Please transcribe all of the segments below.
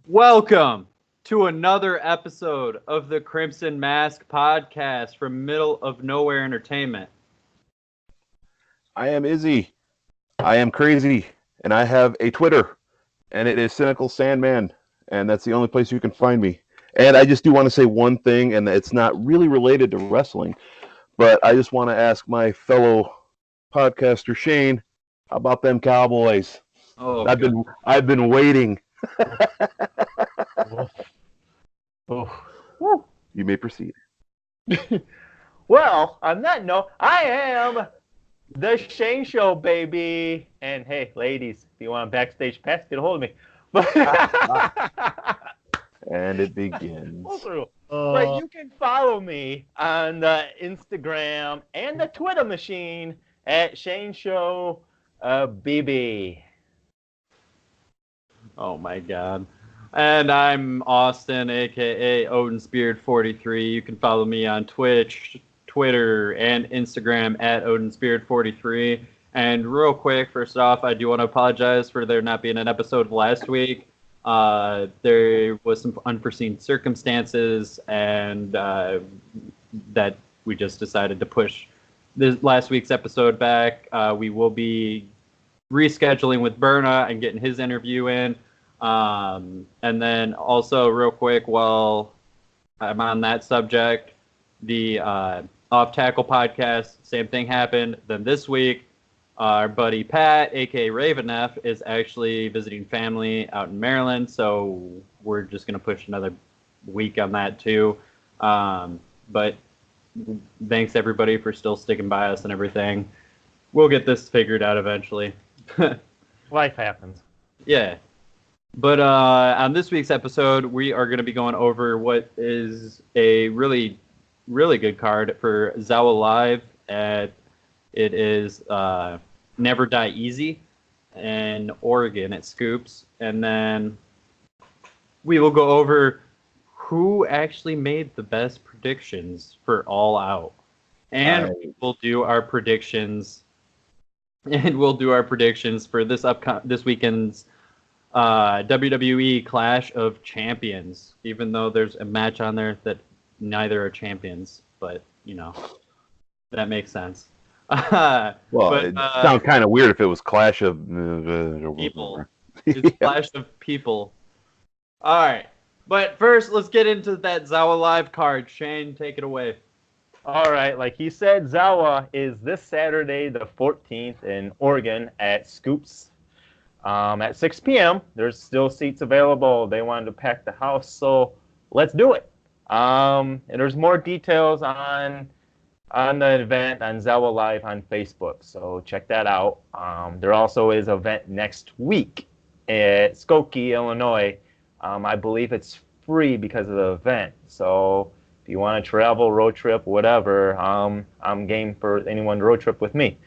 Welcome to another episode of the Crimson Mask podcast from Middle of Nowhere Entertainment. I am Izzy. I am crazy, and I have a Twitter, and it is Cynical Sandman, and that's the only place you can find me. And I just do want to say one thing, and it's not really related to wrestling, but I just want to ask my fellow podcaster Shane about them Cowboys. Oh, I've been waiting. Oh. You may proceed. Well, on that note, I am the Shane Show, baby. And hey, ladies, if you want a backstage pass, get a hold of me. But And it begins. But you can follow me on the Instagram and the Twitter machine at Shane Show BB. Oh my God. And I'm Austin, aka Odin Spirit 43. You can follow me on Twitch, Twitter, and Instagram at Odin Spirit 43. And real quick, first off, I do want to apologize for there not being an episode last week. There was some unforeseen circumstances, and that we just decided to push this last week's episode back. We will be rescheduling with Berna and getting his interview in. And then also real quick, while I'm on that subject, the Off Tackle podcast, same thing happened. Then this week, our buddy Pat, aka Ravenef, is actually visiting family out in Maryland, so we're just going to push another week on that too. But thanks everybody for still sticking by us and everything. We'll get this figured out eventually. Life happens. Yeah. But on this week's episode, we are going to be going over what is a really, really good card for Zawa Live. It is Never Die Easy in Oregon at Scoops. And then we will go over who actually made the best predictions for All Out. And we'll do our predictions. And we'll do our predictions for this weekend's WWE Clash of Champions, even though there's a match on there that neither are champions, but you know, that makes sense. It sounds kind of weird if it was Clash of people. It's Clash of people. All right, but first, let's get into that Zawa Live card. Shane, take it away. All right, like he said, Zawa is this Saturday, the 14th, in Oregon at Scoops. At 6 p.m. There's still seats available. They wanted to pack the house, so let's do it. And there's more details on the event on Zawa Live on Facebook, so check that out. There also is an event next week at Skokie, Illinois. I believe it's free because of the event, so if you want to travel, road trip, whatever, I'm game for anyone to road trip with me.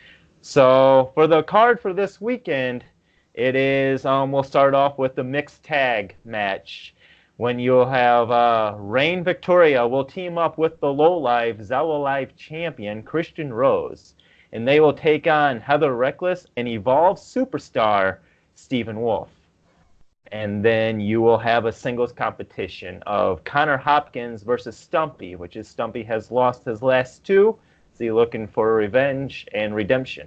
So for the card for this weekend, it is, we'll start off with the mixed tag match when you'll have Reign Victoria will team up with the Low Live Zawa Live champion Christian Rose, and they will take on Heather Reckless and Evolve superstar Stephen Wolf. And then you will have a singles competition of Connor Hopkins versus Stumpy, which is Stumpy has lost his last two, so he's looking for revenge and redemption.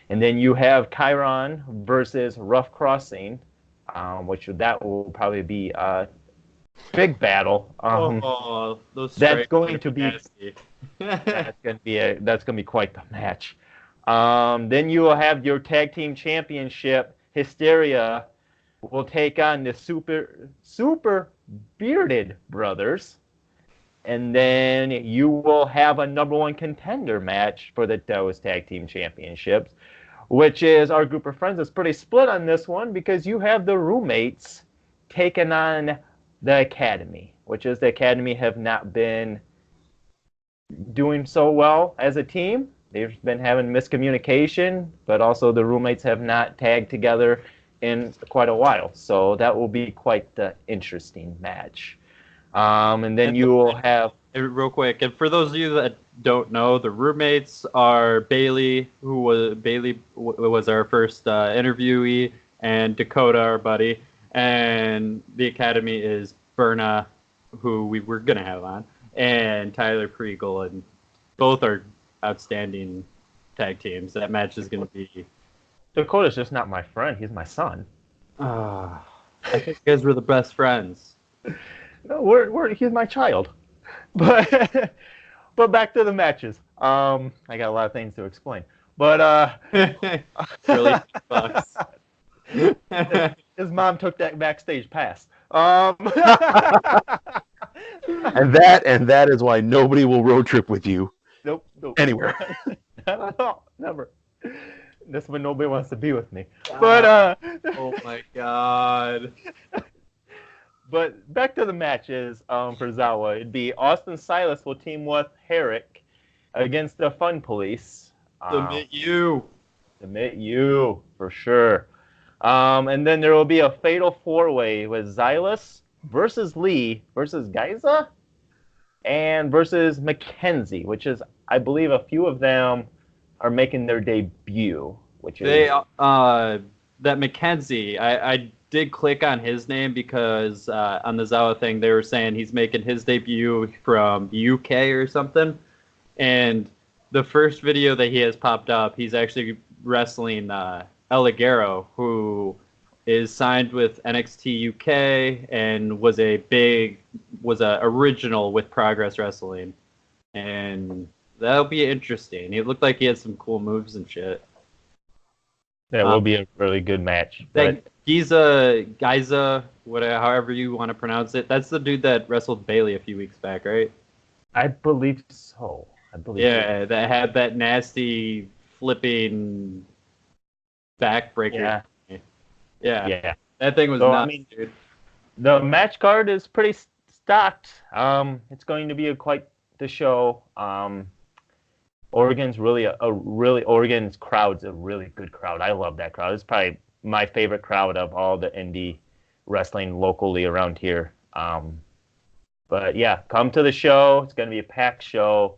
And then you have Chiron versus Rough Crossing, which that will probably be a big battle. That's going to be that's going to be quite the match. Then you will have your tag team championship. Hysteria will take on the super bearded brothers. And then you will have a number one contender match for the Doe's Tag Team Championships, which is our group of friends is pretty split on this one because you have the roommates taking on the Academy, which is the Academy have not been doing so well as a team. They've been having miscommunication, but also the roommates have not tagged together in quite a while. So that will be quite the interesting match. And then you will have... Real quick, and for those of you that don't know, the roommates are Bailey, was our first interviewee, and Dakota, our buddy. and the Academy is Berna, who we were gonna have on, and Tyler Kriegel, and both are outstanding tag teams. That match is gonna be. Dakota's just not my friend. He's my son. I think you guys were the best friends. No, he's my child. But but back to the matches. I got a lot of things to explain. But Really sucks. his mom took that backstage pass. And that is why nobody will road trip with you Nope. anywhere. No, never. That's when nobody wants to be with me. But Oh my god. But back to the matches for Zawa. It'd be Austin Silas will team with Herrick against the Fun Police. Submit you. Submit you, for sure. And then there will be a fatal four-way with Xylus versus Lee versus Geysa and versus Mackenzie, which is, I believe, a few of them are making their debut. Which is that Mackenzie, I did click on his name because on the Zawa thing they were saying he's making his debut from UK or something, and the first video that he has popped up, he's actually wrestling El Ligero, who is signed with NXT UK and was a original with Progress Wrestling, and that'll be interesting. It looked like he had some cool moves and shit. That will be a really good match. That Geysa, whatever, however you want to pronounce it, that's the dude that wrestled Bailey a few weeks back, right? I believe so. Yeah, that had that nasty flipping backbreaker. Yeah. That thing was So, nuts, dude. The match card is pretty stacked. It's going to be quite the show. Oregon's Oregon's crowd's a really good crowd. I love that crowd. It's probably my favorite crowd of all the indie wrestling locally around here. But yeah, come to the show. It's going to be a packed show.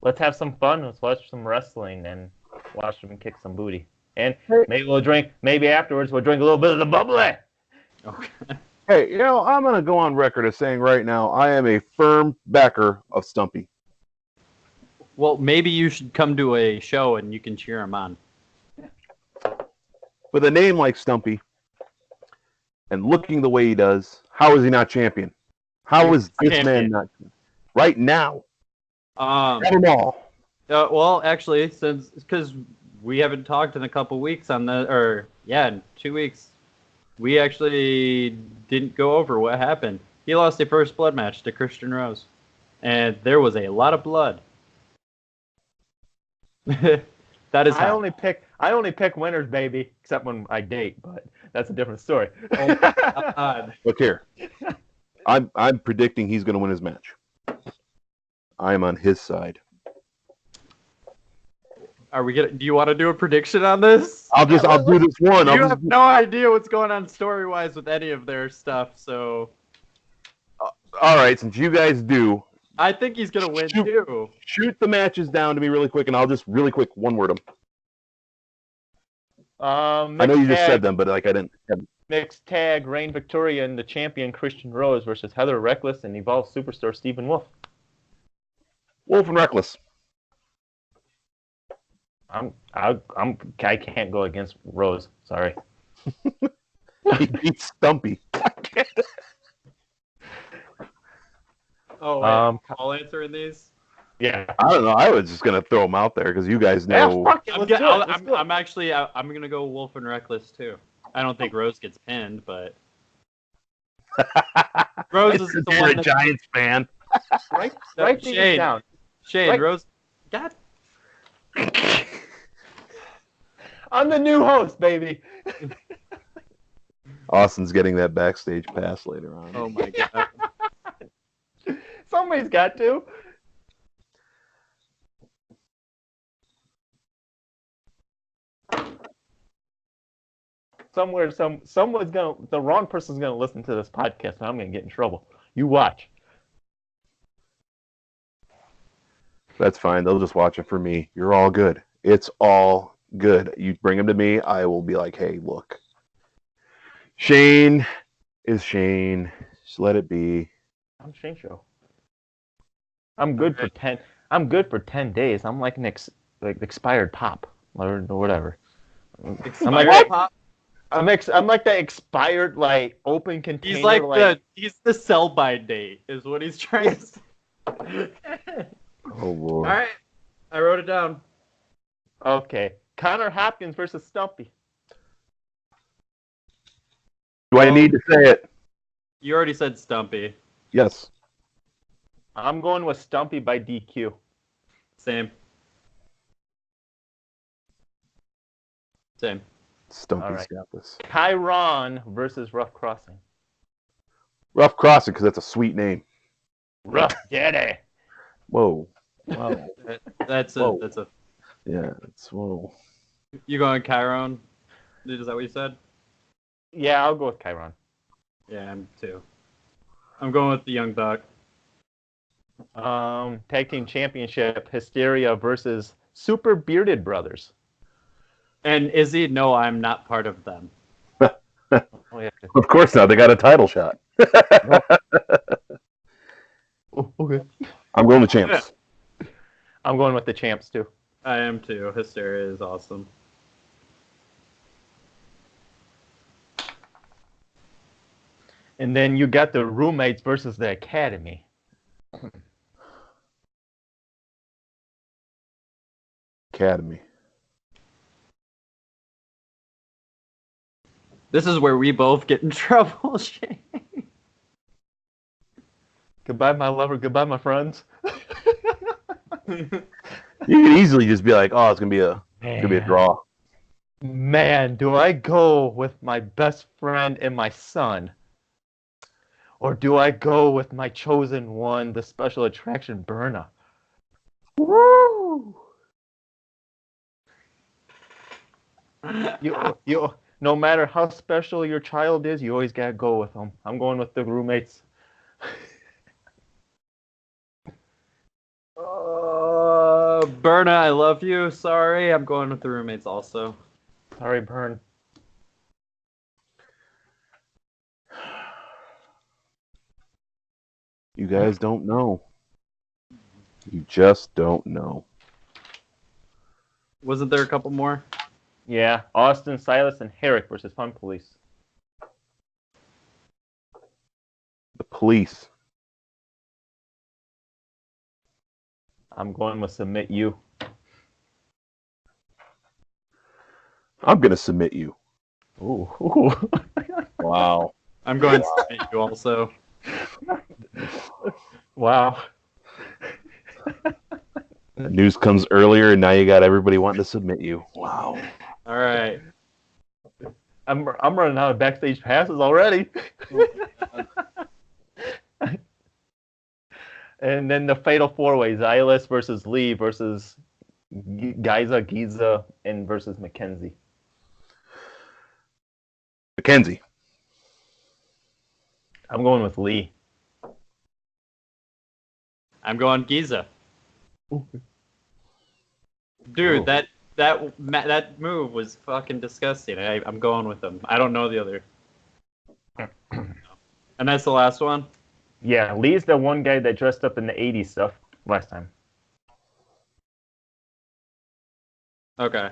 Let's have some fun. Let's watch some wrestling and watch them kick some booty. And maybe we'll drink. Maybe afterwards we'll drink a little bit of the bubbly. Okay. Hey, I'm going to go on record as saying right now I am a firm backer of Stumpy. Well, maybe you should come to a show and you can cheer him on. With a name like Stumpy and looking the way he does, how is he not champion? How is this man not champion? Right now? Have them all. Well, actually, because we haven't talked in a couple weeks in 2 weeks, we actually didn't go over what happened. He lost a first blood match to Christian Rose, and there was a lot of blood. That is. I only pick winners, baby, except when I date, but that's a different story. Oh my God. Look here. I'm predicting he's going to win his match. I am on his side. Are we gonna? Do you want to do a prediction on this? I'll do this one. You have no idea what's going on story-wise with any of their stuff, so. All right, since you guys do. I think he's gonna win too. Shoot the matches down to me really quick, and I'll just really quick one word them. I know you just said them, but I didn't. Mixed tag: Reign Victoria and the champion Christian Rose versus Heather Reckless and Evolved Superstar Stephen Wolf. Wolf and Reckless. I can't go against Rose. Sorry. He beats Stumpy. Oh, wait, all answering these? Yeah. I don't know. I was just gonna throw them out there because you guys know. Yeah, fuck it, let's do it. I'm gonna go Wolf and Reckless too. I don't think Rose gets pinned, but Rose is the You're one a Giants fan. Write these down. Shane, Rose. God. I'm the new host, baby. Austin's getting that backstage pass later on. Oh my God. Somebody's got to. The wrong person's gonna listen to this podcast, and I'm gonna get in trouble. You watch. That's fine. They'll just watch it for me. You're all good. It's all good. You bring them to me, I will be like, hey, look. Shane is Shane. Just let it be. I'm Shane Show. I'm good for 10. I'm good for 10 days. I'm like like expired pop or whatever. Expired pop. I'm like that expired like open container. He's like he's the sell by date is what he's trying to say. Oh Lord. All right, I wrote it down. Okay, Connor Hopkins versus Stumpy. Do I need to say it? You already said Stumpy. Yes. I'm going with Stumpy by DQ. Same. Stumpy's right. got this. Chiron versus Rough Crossing. Rough Crossing, because that's a sweet name. Rough Daddy. Whoa. Wow. That's Whoa. a. Yeah, it's whoa. You going Chiron? Is that what you said? Yeah, I'll go with Chiron. Yeah, I'm too. I'm going with the Young Buck. Tag Team Championship, Hysteria versus Super Bearded Brothers. And Izzy, no, I'm not part of them. Oh, yeah. Of course not. They got a title shot. Oh, okay. I'm going with champs. I'm going with the champs too. I am too. Hysteria is awesome. And then you got the Roommates versus the Academy. Academy. This is where we both get in trouble, Shane. Goodbye, my lover. Goodbye, my friends. You could easily just be like, "Oh, it's gonna be a draw." Man, do I go with my best friend and my son? Or do I go with my chosen one, the special attraction, Berna? Woo! You, no matter how special your child is, you always gotta go with them. I'm going with the Roommates. Berna, I love you. Sorry, I'm going with the Roommates also. Sorry, Bern. You guys don't know. You just don't know. Wasn't there a couple more? Yeah, Austin, Silas, and Herrick versus Fun Police. The Police. I'm going with Submit You. I'm gonna submit you. Ooh. Wow. I'm going to submit you also. Wow. News comes earlier, and now you got everybody wanting to submit you. Wow. All right. I'm running out of backstage passes already. And then the Fatal 4-Way, Xylus versus Lee versus Giza, and versus Mackenzie. Mackenzie. I'm going with Lee. I'm going Giza. Dude, Oh. that move was fucking disgusting. I'm going with him. I don't know the other. And that's the last one? Yeah, Lee's the one guy that dressed up in the 80s stuff last time. Okay.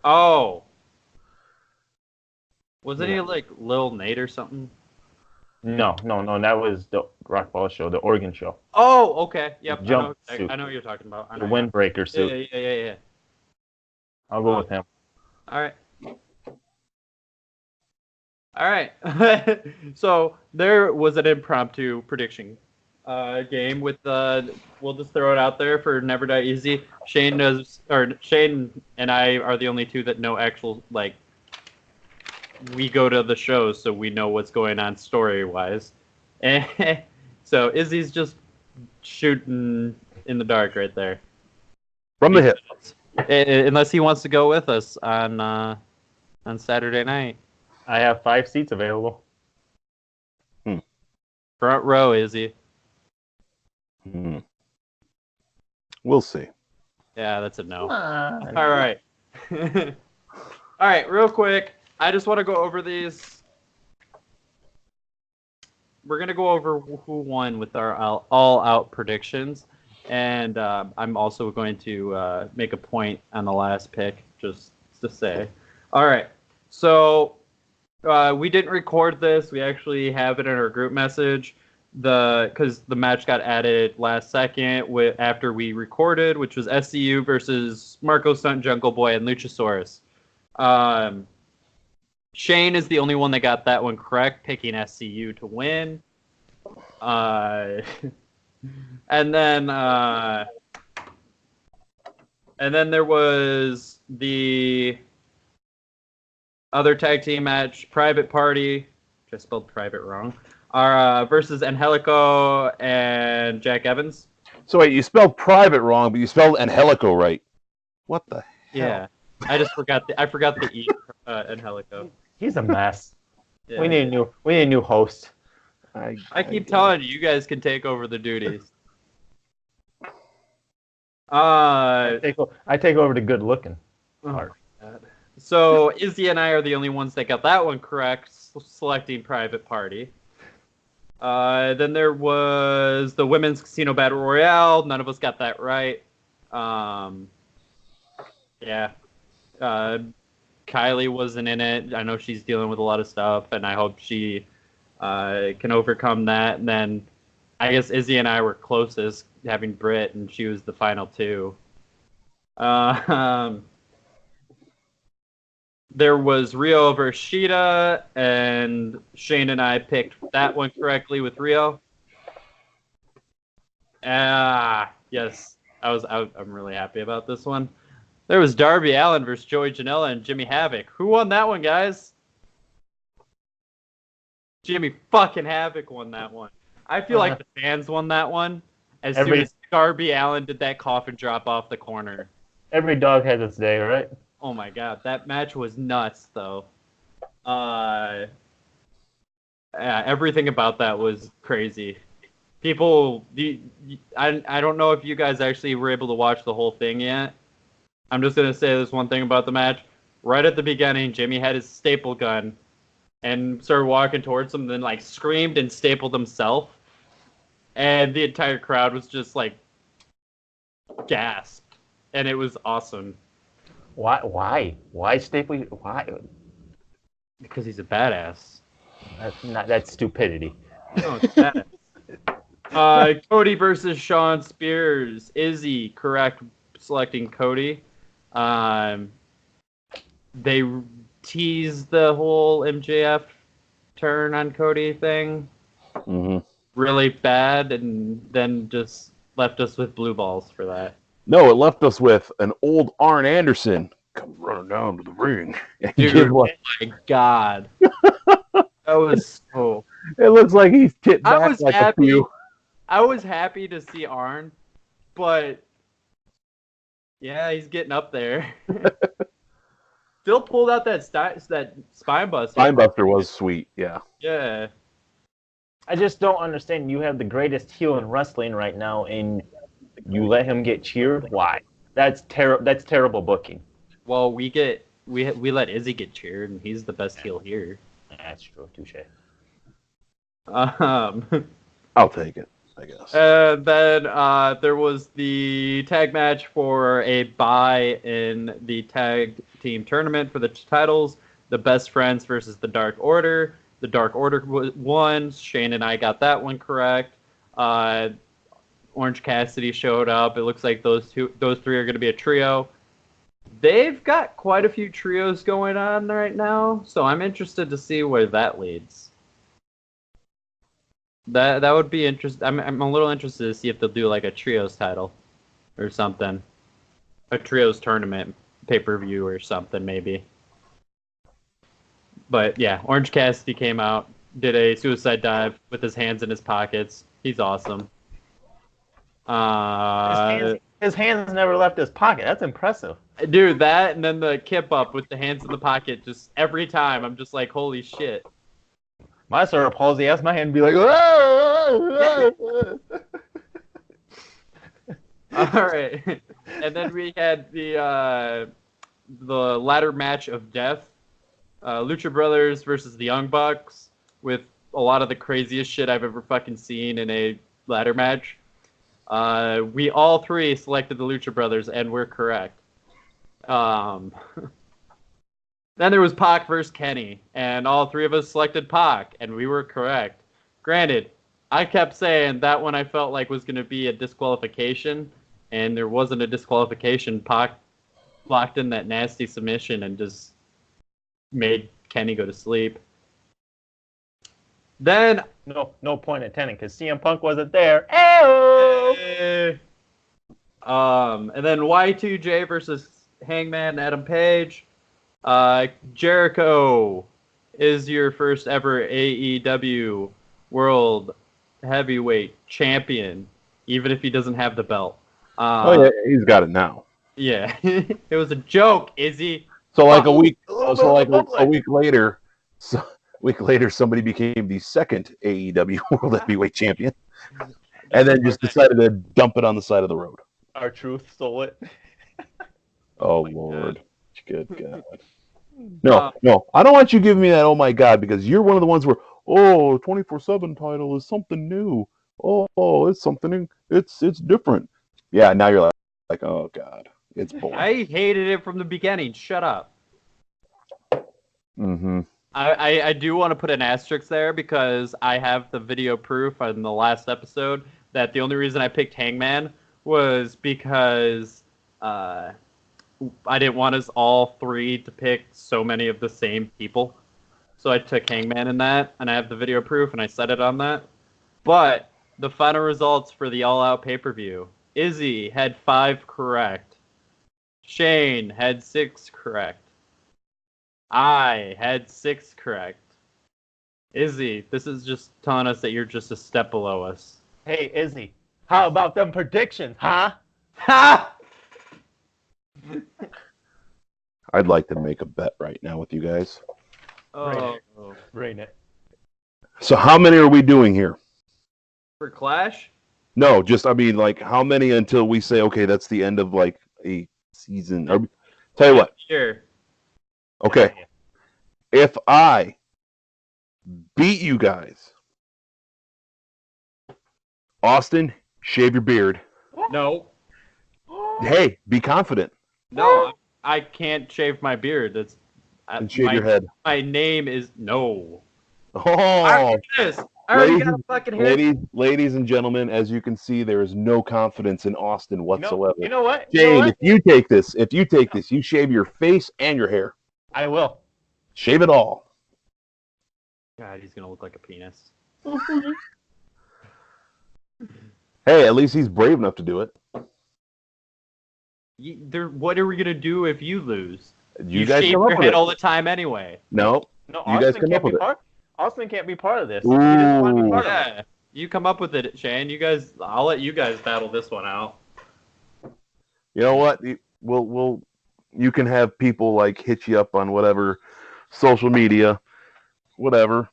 Oh. Wasn't Yeah. he like Lil Nate or something? No, that was the Rockball show, the Oregon show. Oh, okay. Yep. The jump I suit. know what you're talking about. I The know, windbreaker suit. Yeah. I'll go with him. All right. So there was an impromptu prediction game with we'll just throw it out there for Never Die Easy. Shane and I are the only two that know actual like we go to the shows so we know what's going on story wise. And so Izzy's just shooting in the dark right there. From the hip. Unless he wants to go with us on Saturday night. I have 5 seats available. Front row, Izzy. We'll see. Yeah, that's a no. All All right. All right, real quick. I just want to go over these. we're gonna go over who won with our all-out predictions, and I'm also going to make a point on the last pick, just to say. All right, so we didn't record this. We actually have it in our group message. Because the match got added last second after we recorded, which was SCU versus Marco Stunt, Jungle Boy, and Luchasaurus. Shane is the only one that got that one correct, picking SCU to win. And then there was the other tag team match, Private Party, which I spelled private wrong, versus Angelico and Jack Evans. So wait, you spelled private wrong, but you spelled Angelico right. What the hell? Yeah, I just forgot the E, Angelico. He's a mess. Yeah. We need a new host. I keep telling you, you guys can take over the duties. I take over the good looking part. So Izzy and I are the only ones that got that one correct, selecting Private Party. Then there was the Women's Casino Battle Royale. None of us got that right. Yeah. Kylie wasn't in it. I know she's dealing with a lot of stuff, and I hope she can overcome that. And then I guess Izzy and I were closest, having Britt, and she was the final two. There was Rio versus Shida, and Shane and I picked that one correctly with Rio. Yes, I'm really happy about this one. There was Darby Allin versus Joey Janela and Jimmy Havoc. Who won that one, guys? Jimmy fucking Havoc won that one. I feel like the fans won that one as soon as Darby Allin did that coffin drop off the corner. Every dog has its day, right? Oh my god, that match was nuts, though. Everything about that was crazy. People, I don't know if you guys actually were able to watch the whole thing yet. I'm just gonna say this one thing about the match. Right at the beginning, Jimmy had his staple gun and started walking towards him, then like screamed and stapled himself, and the entire crowd was just like gasped, and it was awesome. Why staple? Why? Because he's a badass. That's stupidity. No, it's badass. Cody versus Shawn Spears. Izzy, correct, selecting Cody. They teased the whole MJF turn on Cody thing really bad, and then just left us with blue balls for that. No, it left us with an old Arn Anderson come running down to the ring. Dude, oh my god. That was so... It looks like he's getting back like a few. I was happy to see Arn, but yeah, he's getting up there. Still pulled out that spine buster. Spine buster was sweet, yeah. Yeah. I just don't understand. You have the greatest heel in wrestling right now, and you let him get cheered? Why? That's terrible booking. Well, we let Izzy get cheered, and he's the best heel here. That's true. Touche. I'll take it, I guess. And then there was the tag match for a bye in the tag team tournament for the titles. The Best Friends versus the Dark Order. The Dark Order won. Shane and I got that one correct. Orange Cassidy showed up. It looks like those three are going to be a trio. They've got quite a few trios going on right now, so I'm interested to see where that leads. That would be interesting. I'm a little interested to see if they'll do like a trios title or something, a trios tournament pay-per-view or something maybe. But yeah, Orange Cassidy came out, did a suicide dive with his hands in his pockets. He's awesome. His hands never left his pocket. That's impressive. Dude, that and then the kip up with the hands in the pocket, just every time I'm just like, holy shit. My cerebral palsy asked my hand to be like, all right. And then we had the ladder match of death, Lucha Brothers versus the Young Bucks, with a lot of the craziest shit I've ever fucking seen in a ladder match. We all three selected the Lucha Brothers, and we're correct. Then there was Pac versus Kenny, and all three of us selected Pac, and we were correct. Granted, I kept saying that one I felt like was going to be a disqualification, and there wasn't a disqualification. Pac locked in that nasty submission and just made Kenny go to sleep. Then No point attending because CM Punk wasn't there. Ayo! And then Y2J versus Hangman Adam Page. Jericho is your first ever AEW World Heavyweight Champion, even if he doesn't have the belt. Oh yeah, he's got it now. Yeah, it was a joke, Izzy. So like a week later, somebody became the second AEW World Heavyweight Champion, and then just decided to dump it on the side of the road. R-Truth stole it. Oh Lord, good God. No, I don't want you giving me that. Oh my God, because you're one of the ones where 24/7 title is something new. Oh, it's something. It's different. Yeah, now you're like oh God, it's boring. I hated it from the beginning. Shut up. Mm-hmm. I do want to put an asterisk there because I have the video proof in the last episode that the only reason I picked Hangman was because I didn't want us all three to pick so many of the same people. So I took Hangman in that, and I have the video proof, and I set it on that. But the final results for the All Out pay-per-view, Izzy had 5 correct. Shane had 6 correct. I had 6 correct. Izzy, this is just telling us that you're just a step below us. Hey, Izzy, how about them predictions, huh? Ha! I'd like to make a bet right now with you guys. Oh, Bring it. So how many are we doing here? for Clash? No, just I mean like how many until we say okay, that's the end of like a season. Or, tell you what. Sure. Okay. If I beat you guys, Austin, shave your beard. No. Hey, be confident No, I can't shave my beard. That's and shave your head. My name is no. Oh, I already got a fucking hair. ladies and gentlemen, as you can see, there is no confidence in Austin whatsoever. You know what? Jane, if you take this, you shave your face and your hair. I will. Shave it all. God, he's gonna look like a penis. Hey, at least he's brave enough to do it. What are we gonna do if you lose? You guys shave come up your with head it. all the time anyway. No, No, you guys come up with it. Austin can't be part of this. He doesn't want to be part of it. Yeah, you come up with it, Shane. I'll let you guys battle this one out. You know what? You can have people like hit you up on whatever social media, whatever.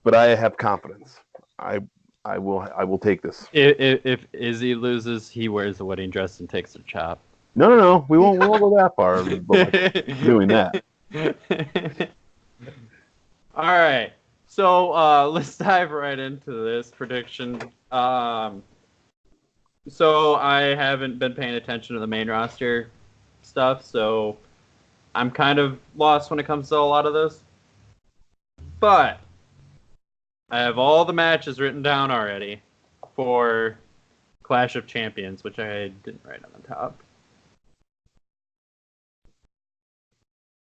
But I have confidence. I will take this. If Izzy loses, he wears the wedding dress and takes the chop. No. We won't go that far. But like, doing that. All right. So let's dive right into this prediction. So I haven't been paying attention to the main roster stuff, so I'm kind of lost when it comes to a lot of this. But I have all the matches written down already for Clash of Champions, which I didn't write on the top.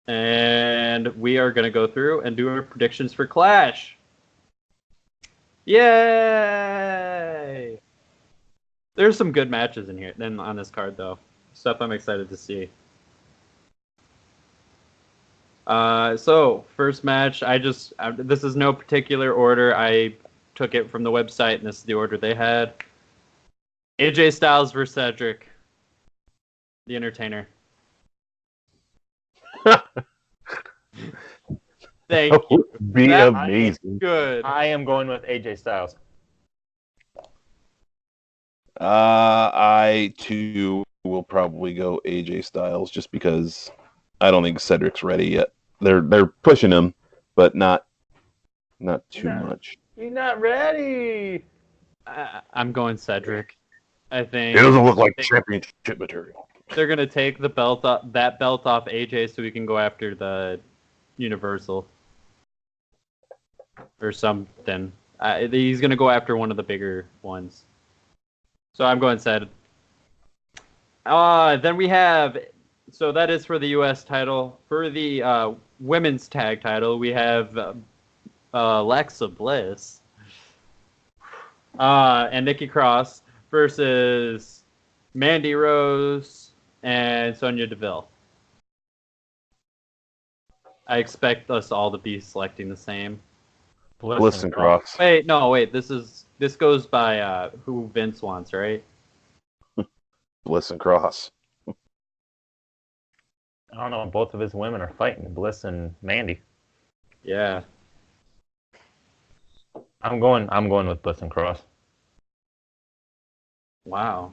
And we are going to go through and do our predictions for Clash. Yay! There's some good matches in here then on this card, though. Stuff I'm excited to see. So, first match, this is no particular order. I took it from the website, and this is the order they had. AJ Styles versus Cedric, the Entertainer. Thank That you. would be amazing. Good. I am going with AJ Styles. I too will probably go AJ Styles just because I don't think Cedric's ready yet. They're pushing him, but not Not too No. much. You're not ready. I'm going Cedric. I It think doesn't look like championship material. they're gonna take the belt off, that belt off AJ, so we can go after the Universal or something. He's gonna go after one of the bigger ones. So I'm going Ced. Then we have. So that is for the U.S. title. For the women's tag title, we have Alexa Bliss and Nikki Cross versus Mandy Rose and Sonya Deville. I expect us all to be selecting the same. Bliss and Cross. Wait. This goes by who Vince wants, right? Bliss and Cross. I don't know. Both of his women are fighting, Bliss and Mandy. Yeah. I'm going with Bliss and Cross. Wow.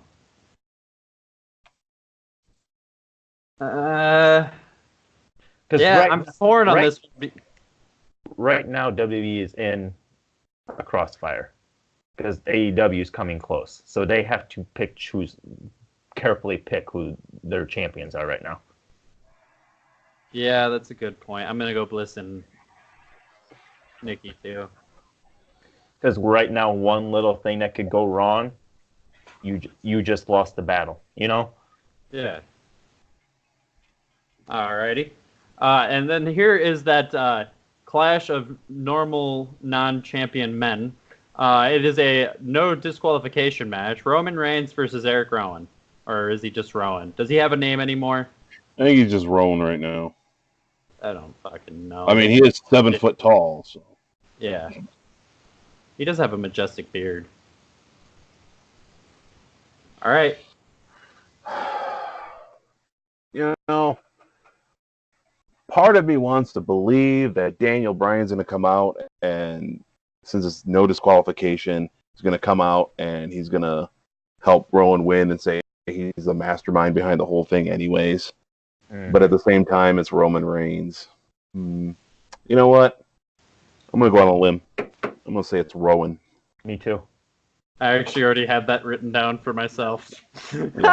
Yeah, I'm torn on this. Right now, WWE is in a crossfire because AEW is coming close, so they have to carefully pick who their champions are right now. Yeah, that's a good point. I'm gonna go Bliss and Nikki too. Because right now, one little thing that could go wrong, you just lost the battle. You know? Yeah. Alrighty. And then here is that clash of normal non-champion men. It is a no disqualification match. Roman Reigns versus Eric Rowan. Or is he just Rowan? Does he have a name anymore? I think he's just Rowan right now. I don't fucking know. I mean, he is 7 foot tall. So. Yeah. He does have a majestic beard. All right. You know, part of me wants to believe that Daniel Bryan's going to come out, and since it's no disqualification, he's going to come out and he's going to help Rowan win and say he's the mastermind behind the whole thing anyways. But at the same time, it's Roman Reigns. You know what? I'm going to go on a limb. I'm going to say it's Rowan. Me too. I actually already had that written down for myself. And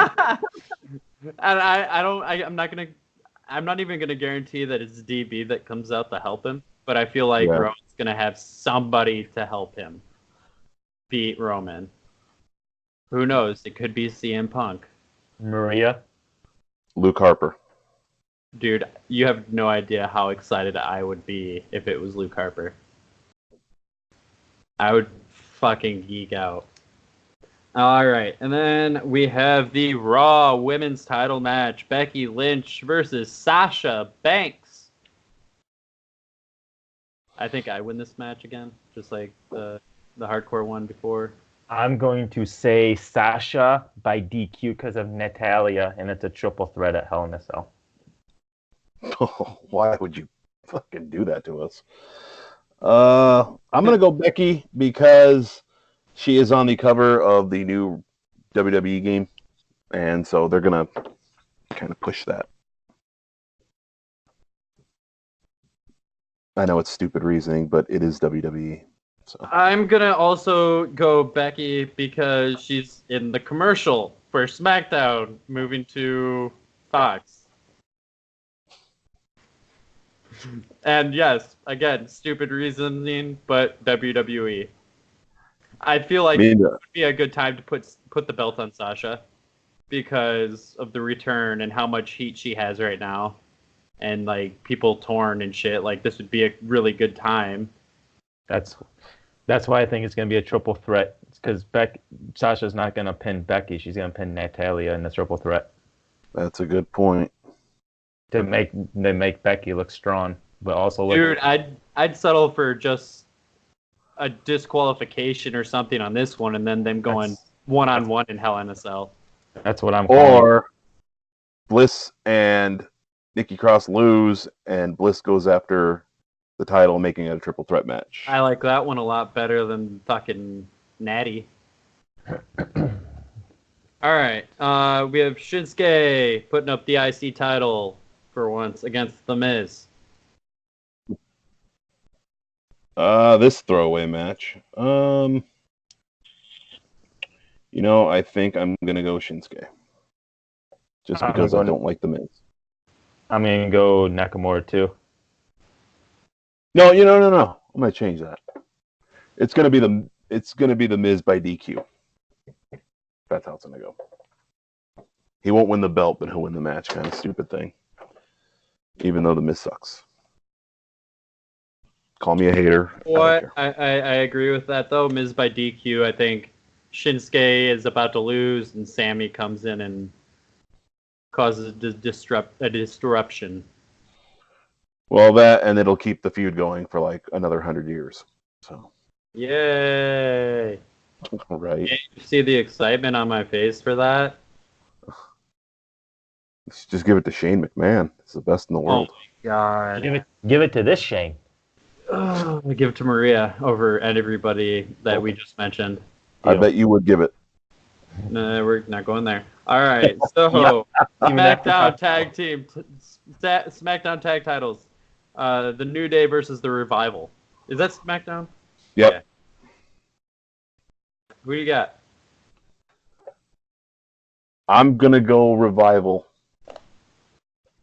I'm not even gonna guarantee that it's DB that comes out to help him, but I feel like Roman's gonna have somebody to help him beat Roman. Who knows? It could be CM Punk. Maria. Luke Harper. Dude, you have no idea how excited I would be if it was Luke Harper. I would fucking geek out. All right, and then we have the Raw Women's Title match: Becky Lynch versus Sasha Banks. I think I win this match again, just like the hardcore one before. I'm going to say Sasha by DQ because of Natalya, and it's a triple threat at Hell in a Cell. Oh, why would you fucking do that to us? I'm gonna go Becky because she is on the cover of the new WWE game, and so they're gonna kind of push that. I know it's stupid reasoning, but it is WWE. So I'm gonna also go Becky because she's in the commercial for SmackDown, moving to Fox. And yes, again, stupid reasoning, but WWE. I feel like it would be a good time to put the belt on Sasha because of the return and how much heat she has right now, and like people torn and shit. Like this would be a really good time. That's why I think it's going to be a triple threat. It's because Sasha's not going to pin Becky. She's going to pin Natalya in the triple threat. That's a good point. To make Becky look strong, but also Dude, I'd settle for just a disqualification or something on this one, and then them going one-on-one in Hell in a Cell. That's what I'm calling. Or Bliss and Nikki Cross lose, and Bliss goes after the title, making it a triple threat match. I like that one a lot better than fucking Natty. All right, we have Shinsuke putting up the IC title for once against The Miz. This throwaway match. I think I'm gonna go Shinsuke. Just I'm because I going- don't like the Miz. I'm gonna go Nakamura too. No, no. I'm gonna change that. It's gonna be the Miz by DQ. That's how it's gonna go. He won't win the belt, but he'll win the match. Kind of stupid thing. Even though the Miz sucks. Call me a hater. What? I agree with that though. Miz by DQ. I think Shinsuke is about to lose, and Sammy comes in and causes a disruption. Well, that and it'll keep the feud going for like another 100 years. So. Yay! Right. You see the excitement on my face for that? Just give it to Shane McMahon. It's the best in the world. God. Give it to this Shane. I give it to Maria over everybody that we just mentioned. I bet you would give it. No, we're not going there. All right, so SmackDown tag team, SmackDown tag titles, the New Day versus the Revival. Is that SmackDown? Yep. Yeah. Who do you got? I'm gonna go Revival,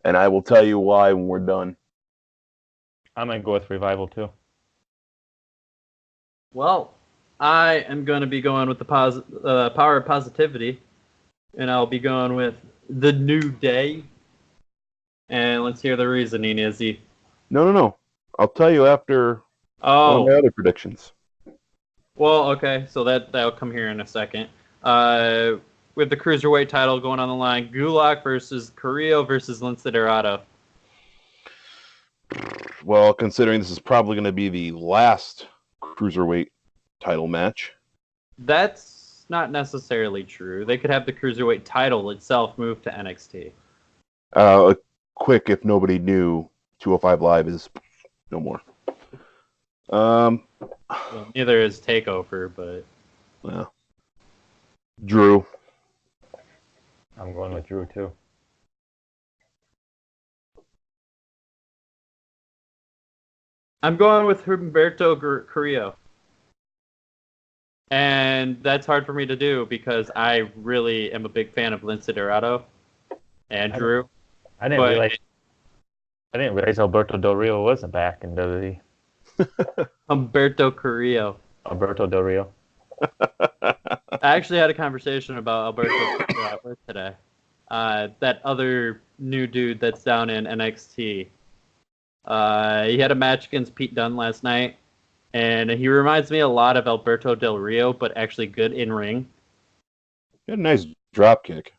and I will tell you why when we're done. I'm gonna go with Revival too. Well, I am going to be going with the power of positivity, and I'll be going with the New Day. And let's hear the reasoning, Izzy. No. I'll tell you after one of my other predictions. Well, okay, so that'll come here in a second. With the Cruiserweight title going on the line, Gulak versus Carrillo versus Lince Dorado. Well, considering this is probably going to be the last Cruiserweight title match. That's not necessarily true. They could have the Cruiserweight title itself move to NXT. Quick, if nobody knew, 205 Live is no more. Well, neither is TakeOver, but... Well, Drew. I'm going with Drew too. I'm going with Humberto Carrillo. And that's hard for me to do because I really am a big fan of Lince Dorado and Drew. I didn't realize Alberto Del Rio wasn't back in WWE. Humberto Carrillo. Alberto Del Rio. I actually had a conversation about Alberto Carrillo at work today. That other new dude that's down in NXT. He had a match against Pete Dunne last night, and he reminds me a lot of Alberto Del Rio, but actually good in ring. He had a nice drop kick.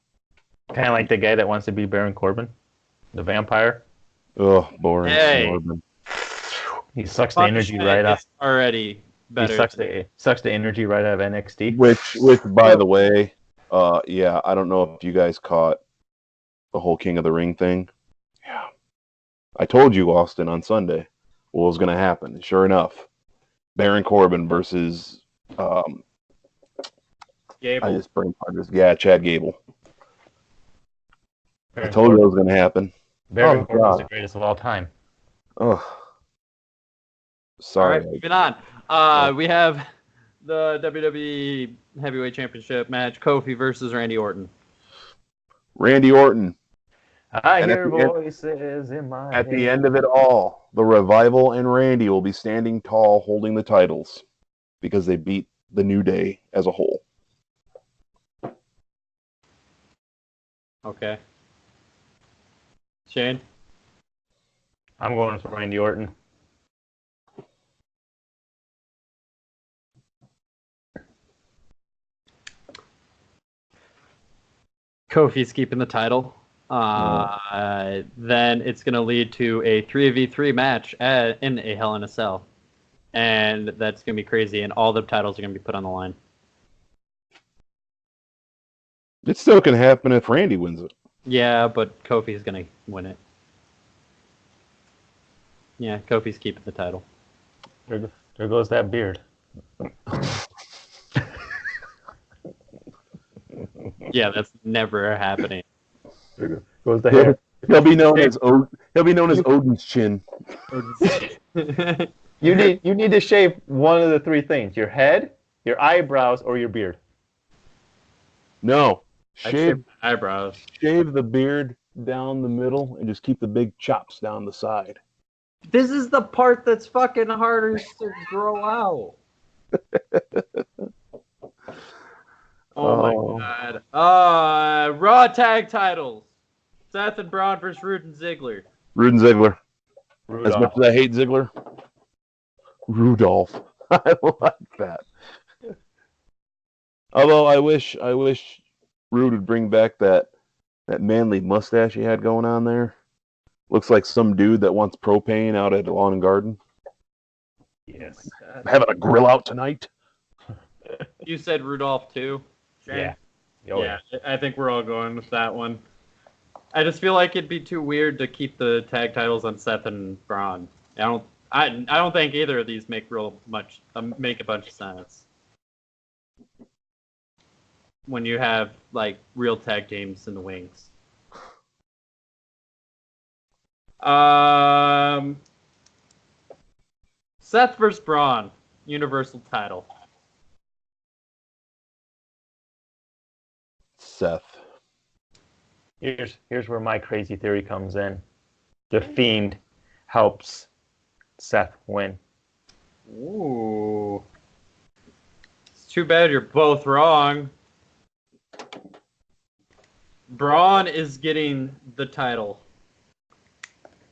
Kind of like the guy that wants to be Baron Corbin, the vampire. Oh, boring. Hey. He sucks the energy right off. Already better. He sucks the energy right out of NXT. Which, by the way, yeah, I don't know if you guys caught the whole King of the Ring thing. Yeah. I told you, Austin, on Sunday what was going to happen. Sure enough, Baron Corbin versus Gable. Chad Gable. Baron I told you Corbin. that was going to happen. Baron Corbin is God. the greatest of all time. Oh, All sorry. right, moving on. We have the WWE Heavyweight Championship match: Kofi versus Randy Orton. Randy Orton. I And hear at the end- voices in my At the head. end of it all, the Revival and Randy will be standing tall holding the titles because they beat the New Day as a whole. Okay. Shane? I'm going with Randy Orton. Kofi's keeping the title. Then it's going to lead to a 3v3 match in a Hell in a Cell. And that's going to be crazy, and all the titles are going to be put on the line. It still can happen if Randy wins it. Yeah, but Kofi's going to win it. Yeah, Kofi's keeping the title. There goes that beard. Yeah, that's never happening. There goes the hair. He'll be known as Odin's chin. You need to shave one of the three things: your head, your eyebrows, or your beard. No, I'd shave shave my eyebrows. shave the beard down the middle and just keep the big chops down the side. This is the part that's fucking harder to grow out. Oh my god. Raw tag titles. Seth and Braun versus Roode and Ziggler. Rude and Ziggler. As much Rudolph. as I hate Ziggler, Rudolph. I like that. Although I wish Rude would bring back that manly mustache he had going on there. Looks like some dude that wants propane out at Lawn and Garden. Yes. Having a grill out tonight. You said Rudolph too? Yeah. Yeah, I think we're all going with that one. I just feel like it'd be too weird to keep the tag titles on Seth and Braun. I don't think either of these make a bunch of sense. When you have like real tag teams in the wings. Seth versus Braun, Universal title. Seth. Here's where my crazy theory comes in. The Fiend helps Seth win. Ooh. It's too bad you're both wrong. Braun is getting the title.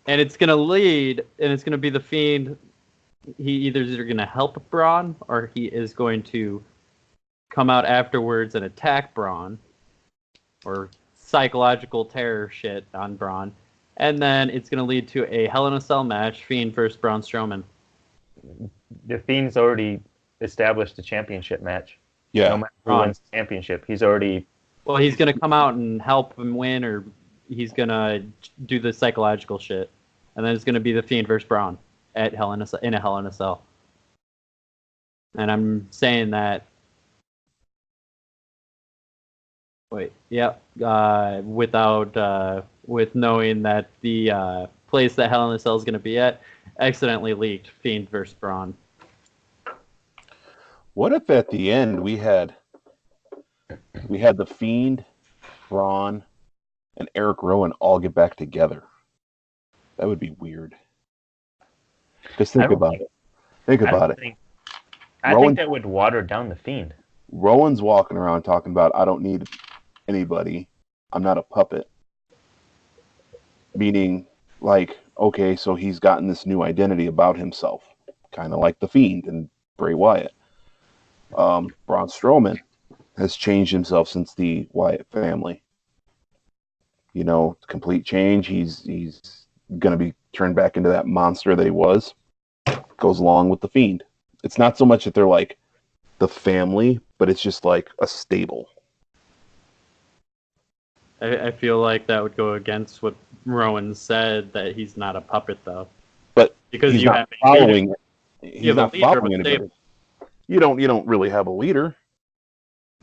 And it's going to be the Fiend. He is either going to help Braun or he is going to come out afterwards and attack Braun. Or psychological terror shit on Braun. And then it's going to lead to a Hell in a Cell match, Fiend versus Braun Strowman. The Fiend's already established a championship match. Yeah. No matter who wins the championship, he's already... Well, he's going to come out and help him win, or he's going to do the psychological shit. And then it's going to be the Fiend versus Braun at in a Hell in a Cell. And I'm saying that... Wait, yep. With knowing that the place that Hell in a Cell is going to be at accidentally leaked Fiend versus Braun. What if at the end we had the Fiend, Braun, and Eric Rowan all get back together? That would be weird. Just think about it. Think about it. I think that would water down the Fiend. Rowan's walking around talking about, I don't need anybody. I'm not a puppet. Meaning, like, okay, so he's gotten this new identity about himself. Kind of like the Fiend and Bray Wyatt. Braun Strowman has changed himself since the Wyatt family. You know, complete change. He's going to be turned back into that monster that he was. Goes along with the Fiend. It's not so much that they're like the family, but it's just like a stable. I feel like that would go against what Rowan said, that he's not a puppet, though. But because he's you not have following. He's not leader following of a anybody. You don't really have a leader.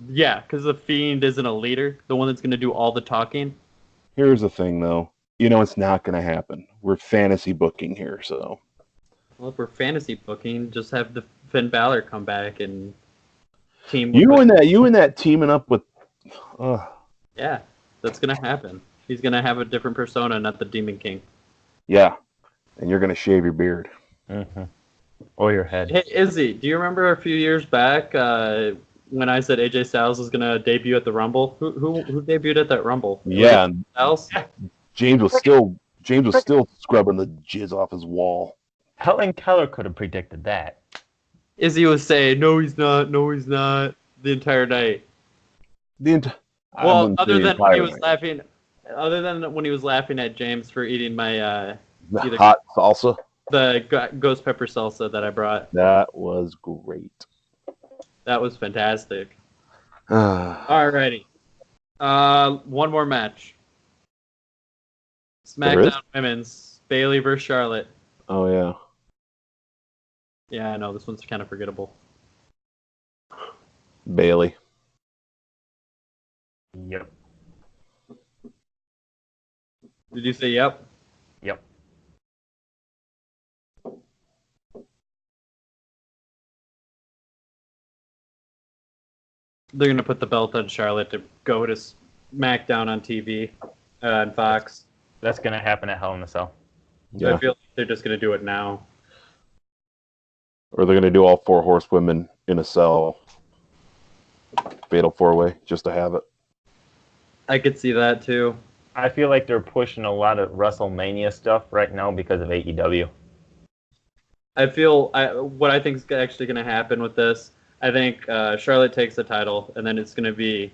Yeah, because the Fiend isn't a leader, the one that's going to do all the talking. Here's the thing, though. You know it's not going to happen. We're fantasy booking here, so. Well, if we're fantasy booking, just have the Finn Balor come back and team. You and that teaming up with. Yeah, that's gonna happen. He's gonna have a different persona, not the Demon King. Yeah, and you're gonna shave your beard. Mm-hmm. Or your head. Hey, Izzy, do you remember a few years back when I said AJ Styles was gonna debut at the Rumble? Who debuted at that Rumble? Yeah, and Styles. James was still scrubbing the jizz off his wall. Helen Keller could have predicted that. Izzy was saying, "No, he's not. No, he's not." The entire night. Well, other than when he was laughing at James for eating my hot salsa, the ghost pepper salsa that I brought. That was great. That was fantastic. Alrighty. One more match. SmackDown Women's, Bayley versus Charlotte. Oh yeah. Yeah, I know this one's kind of forgettable. Bayley. Yep. Did you say yep? Yep. They're gonna put the belt on Charlotte to go to SmackDown on TV on Fox. That's gonna happen at Hell in a Cell. Yeah. I feel like they're just gonna do it now. Or they're gonna do all 4 horsewomen in a cell. Fatal 4-way, just to have it. I could see that too. I feel like they're pushing a lot of WrestleMania stuff right now because of AEW. What I think is actually going to happen with this. I think Charlotte takes the title, and then it's going to be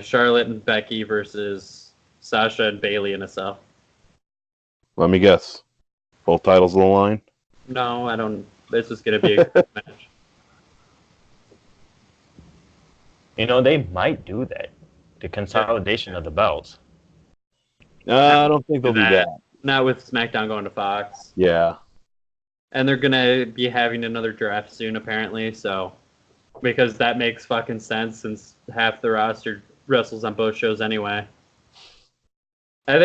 Charlotte and Becky versus Sasha and Bailey in a cell. Let me guess. Both titles on the line? No, I don't. This is going to be a good match. You know, they might do that. The consolidation of the belts. I don't think they'll do that. Not with SmackDown going to Fox. Yeah. And they're going to be having another draft soon, apparently. So, because that makes fucking sense since half the roster wrestles on both shows anyway. I'll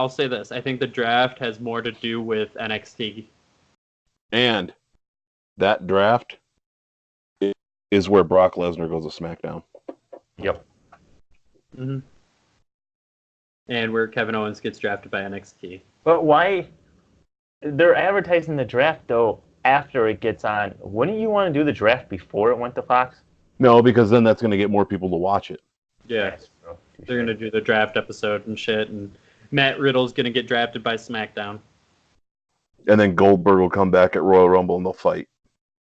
say this. I think the draft has more to do with NXT. And that draft is where Brock Lesnar goes to SmackDown. Yep. Mm-hmm. And where Kevin Owens gets drafted by NXT. But why? They're advertising the draft, though, after it gets on. Wouldn't you want to do the draft before it went to Fox? No, because then that's going to get more people to watch it. Yeah. They're going to do the draft episode and shit, and Matt Riddle's going to get drafted by SmackDown. And then Goldberg will come back at Royal Rumble and they'll fight.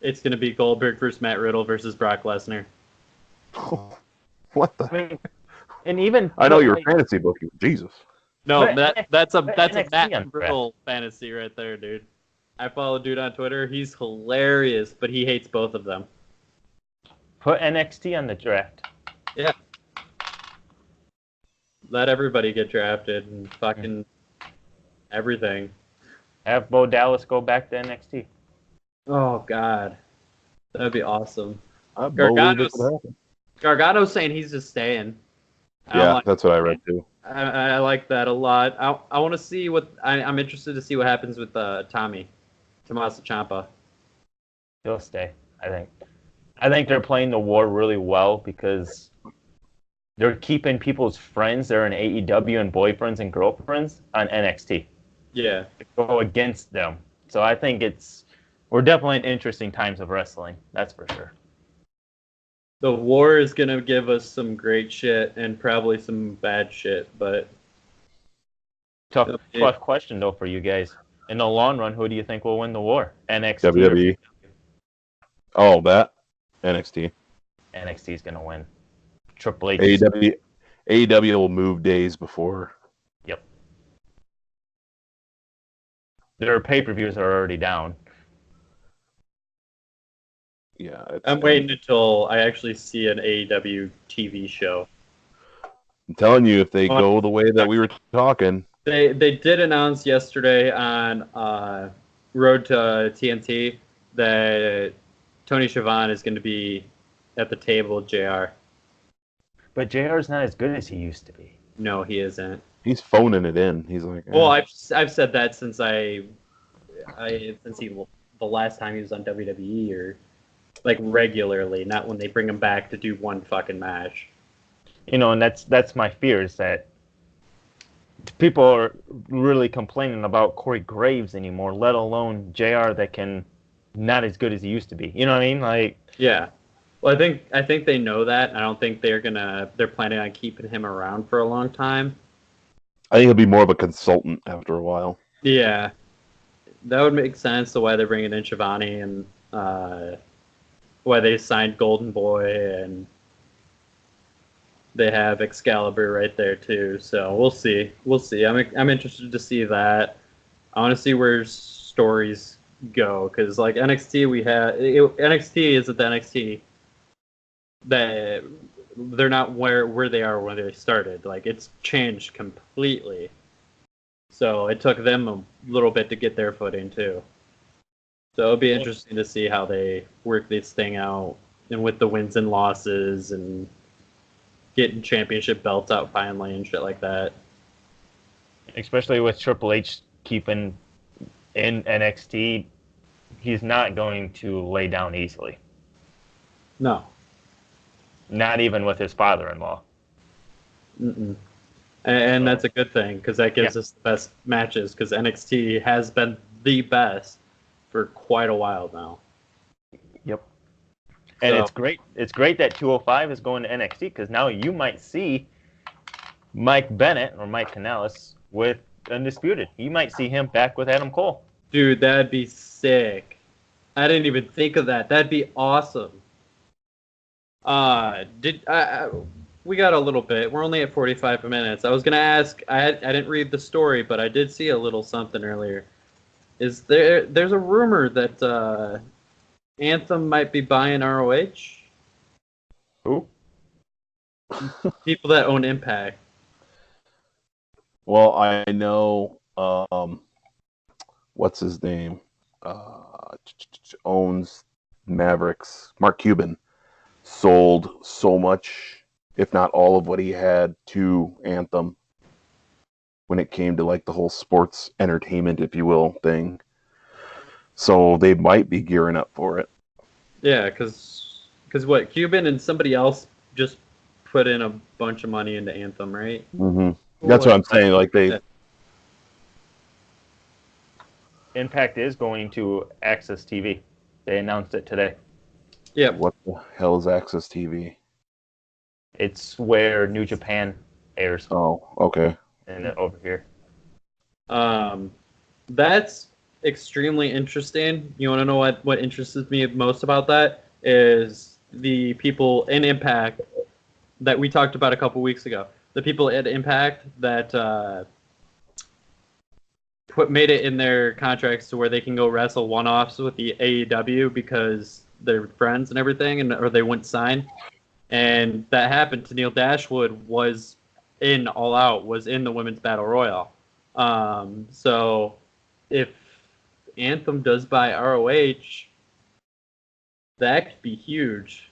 It's going to be Goldberg versus Matt Riddle versus Brock Lesnar. What the? I mean, and even I know your fantasy booking. Jesus. No, But that's a NXT Matt on Riddle fantasy right there, dude. I follow dude on Twitter. He's hilarious, but he hates both of them. Put NXT on the draft. Yeah. Let everybody get drafted and fucking everything. Have Bo Dallas go back to NXT. Oh God, that'd be awesome. I believe it would happen. Gargano's saying he's just staying. Yeah, that's what I read too. I like that a lot. I want to see what I'm interested to see what happens with Tommaso Ciampa. He'll stay, I think. I think they're playing the war really well because they're keeping people's friends that are in AEW and boyfriends and girlfriends on NXT. Yeah. To go against them. So I think we're definitely in interesting times of wrestling. That's for sure. The war is going to give us some great shit and probably some bad shit, but... Tough question, though, for you guys. In the long run, who do you think will win the war? NXT WWE. Oh, that? NXT. NXT is going to win. Triple H. AEW will move days before. Yep. Their pay-per-views are already down. Yeah. I'm waiting until I actually see an AEW TV show. I'm telling you, if they go the way that we were talking... They did announce yesterday on Road to TNT that Tony Schiavone is going to be at the table with JR. But JR's not as good as he used to be. No, he isn't. He's phoning it in. He's like... Well, I've said that since the last time he was on WWE or like regularly, not when they bring him back to do one fucking match. You know, and that's my fear is that people are really complaining about Corey Graves anymore, let alone JR that can not as good as he used to be. You know what I mean? Like, yeah. Well, I think they know that. I don't think they're planning on keeping him around for a long time. I think he'll be more of a consultant after a while. Yeah. That would make sense to why they're bringing in Shivani and why they signed Golden Boy and they have Excalibur right there too. So we'll see. I'm interested to see that. I want to see where stories go because like NXT NXT isn't the NXT that they're not where they are when they started. Like it's changed completely. So it took them a little bit to get their footing too. So it'll be interesting to see how they work this thing out and with the wins and losses and getting championship belts out finally and shit like that. especially with Triple H keeping in NXT, he's not going to lay down easily. No. Not even with his father-in-law. Mm-mm. And that's a good thing because that gives us the best matches because NXT has been the best for quite a while now. Yep. And So- it's great. It's great that 205 is going to NXT because now you might see Mike Bennett or Mike Kanellis with Undisputed. You might see him back with Adam Cole. Dude, that'd be sick. I didn't even think of that. That'd be awesome. We got a little bit. We're only at 45 minutes. I was gonna ask. I didn't read the story, but I did see a little something earlier. There's a rumor that Anthem might be buying ROH? Who? People that own Impact. Well, I know. What's his name? Owns Mavericks. Mark Cuban sold so much, if not all of what he had, to Anthem when it came to like the whole sports entertainment, if you will, thing. So they might be gearing up for it. Yeah, because what, Cuban and somebody else just put in a bunch of money into Anthem, right? Mm-hmm. That's what I'm saying. Like they. Impact is going to Access TV. They announced it today. Yeah. What the hell is Access TV? It's where New Japan airs. Oh, okay. And over here. That's extremely interesting. You want to know what interests me most about that is the people in Impact that we talked about a couple weeks ago. The people at Impact that made it in their contracts to where they can go wrestle one-offs with the AEW because they're friends and everything, or they wouldn't sign. And that happened to Neil Dashwood. Was in All Out, was in the Women's Battle Royal. So if Anthem does buy ROH, that could be huge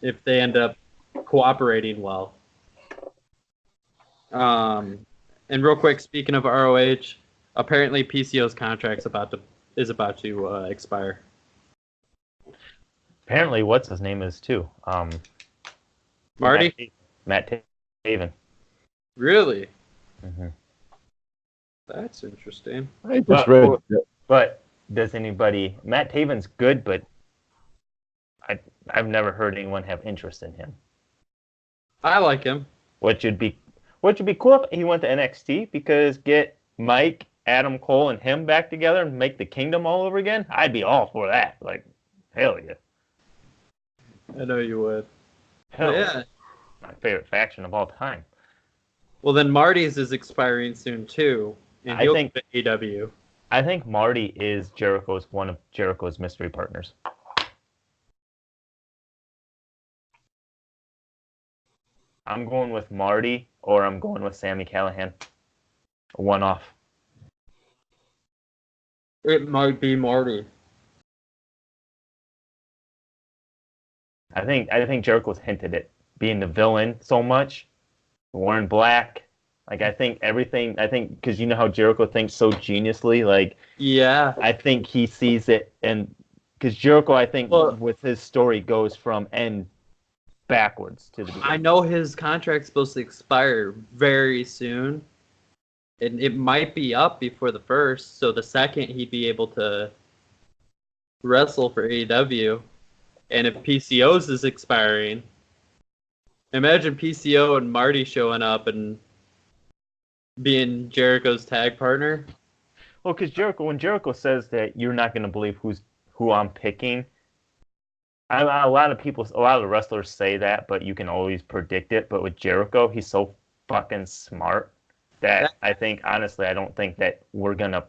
if they end up cooperating well. And real quick, speaking of ROH, apparently PCO's contract's about to expire. Apparently, what's his name is too. Marty? Matt Taven. Really? Mm-hmm. That's interesting. I just read. But does anybody? Matt Taven's good, but I've never heard anyone have interest in him. I like him. What should be cool if he went to NXT because get Mike, Adam Cole, and him back together and make the Kingdom all over again. I'd be all for that. Like, hell yeah. I know you would. Hell yeah. My favorite faction of all time. Well, then Marty's is expiring soon too, and he'll go to AEW. I think Marty is one of Jericho's mystery partners. I'm going with Marty, or I'm going with Sami Callihan. One off. It might be Marty. I think Jericho's hinted at being the villain so much. Wearing black. Like, I think because you know how Jericho thinks so geniusly, like, yeah, I think he sees it, and because Jericho, I think, with his story goes from end backwards to the beginning. I know his contract's supposed to expire very soon, and it might be up before the first, so the second he'd be able to wrestle for AEW, and if PCO's is expiring, imagine PCO and Marty showing up and being Jericho's tag partner. Well, because when Jericho says that you're not going to believe who I'm picking, a lot of the wrestlers say that, but you can always predict it. But with Jericho, he's so fucking smart that I think, honestly, I don't think that we're going to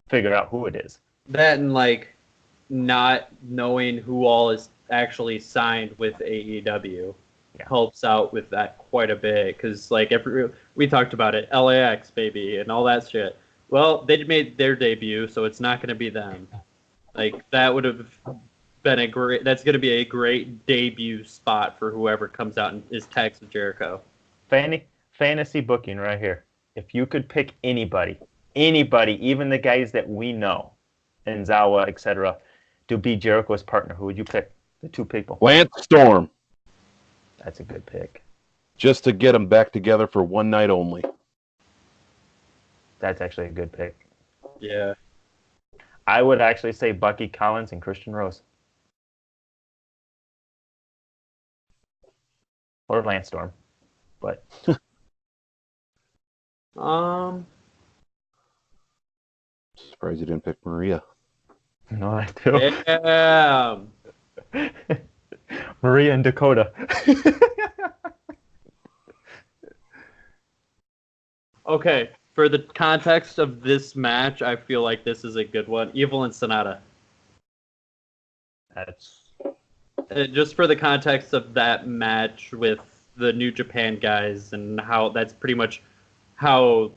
figure out who it is. That and, like, not knowing who all is actually signed with AEW. Helps out with that quite a bit because, like, we talked about it, LAX baby and all that shit. Well, they made their debut, so it's not going to be them. Like, that would have been that's going to be a great debut spot for whoever comes out and is tagged with Jericho. Fantasy booking right here. If you could pick anybody, even the guys that we know, and Zawa, etc., to be Jericho's partner, who would you pick? The two people. Lance Storm. That's a good pick. Just to get them back together for one night only. That's actually a good pick. Yeah. I would actually say Bucky Collins and Christian Rose. Or Lance Storm. But Surprised you didn't pick Maria. no, I do. Damn. Maria and Dakota. Okay, for the context of this match, I feel like this is a good one. Evil and Sonata. That's Just for the context of that match with the New Japan guys and how that's pretty much how